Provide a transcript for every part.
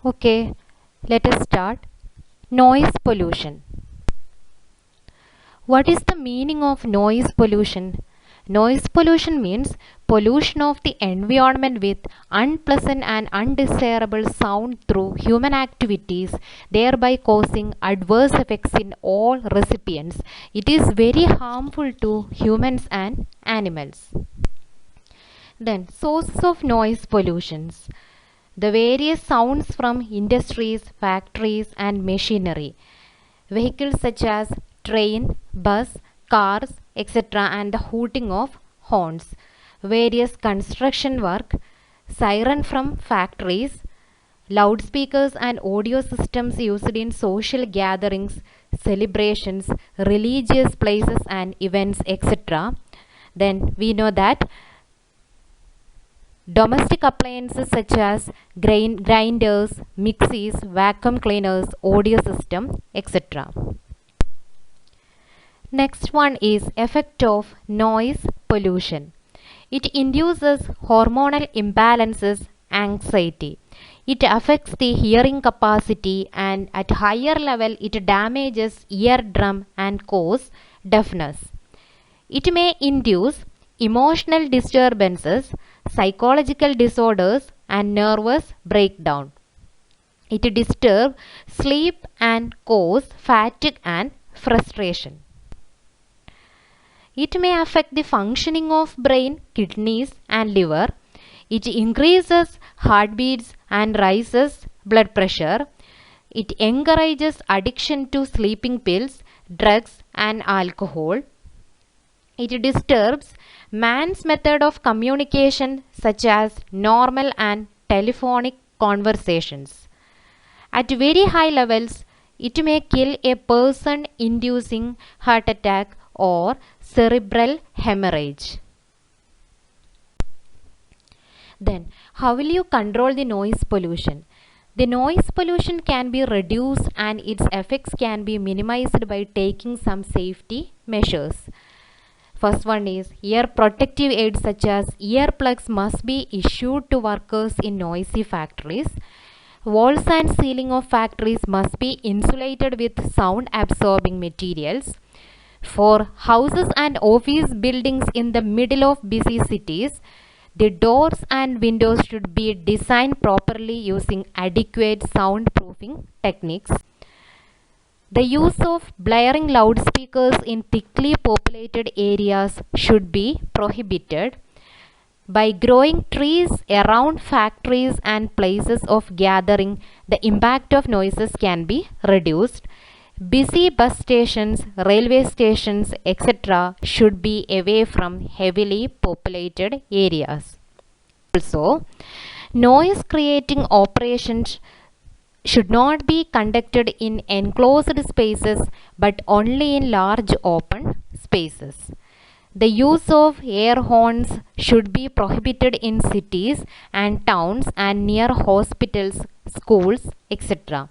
Okay, let us start. Noise pollution. What is the meaning of noise pollution? Noise pollution means pollution of the environment with unpleasant and undesirable sound through human activities, thereby causing adverse effects in all recipients. It is very harmful to humans and animals. Then, sources of noise pollutions. The various sounds from industries, factories, and machinery. Vehicles such as train, bus, cars, etc., and the hooting of horns. Various construction work, siren from factories, loudspeakers and audio systems used in social gatherings, celebrations, religious places, and events, etc. Then we know that domestic appliances such as grinders, mixies, vacuum cleaners, audio system, etc. Next one is effect of noise pollution. It induces hormonal imbalances, anxiety. It affects the hearing capacity and at higher level it damages eardrum and cause deafness. It may induce emotional disturbances, psychological disorders and nervous breakdown. It disturbs sleep and cause fatigue and frustration. It may affect the functioning of brain, kidneys and liver. It increases heartbeats and raises blood pressure. It encourages addiction to sleeping pills, drugs and alcohol. It disturbs man's method of communication such as normal and telephonic conversations. At very high levels, it may kill a person inducing heart attack or cerebral hemorrhage. Then, how will you control the noise pollution? The noise pollution can be reduced and its effects can be minimized by taking some safety measures. First one is ear protective aids such as earplugs must be issued to workers in noisy factories. Walls and ceiling of factories must be insulated with sound absorbing materials. For houses and office buildings in the middle of busy cities, the doors and windows should be designed properly using adequate soundproofing techniques. The use of blaring loudspeakers in thickly populated areas should be prohibited. By growing trees around factories and places of gathering, the impact of noises can be reduced. Busy bus stations, railway stations, etc. should be away from heavily populated areas. Also, noise creating operations should not be conducted in enclosed spaces but only in large open spaces. The use of air horns should be prohibited in cities and towns and near hospitals, schools, etc.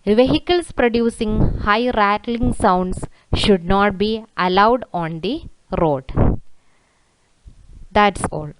Vehicles producing high rattling sounds should not be allowed on the road. That's all.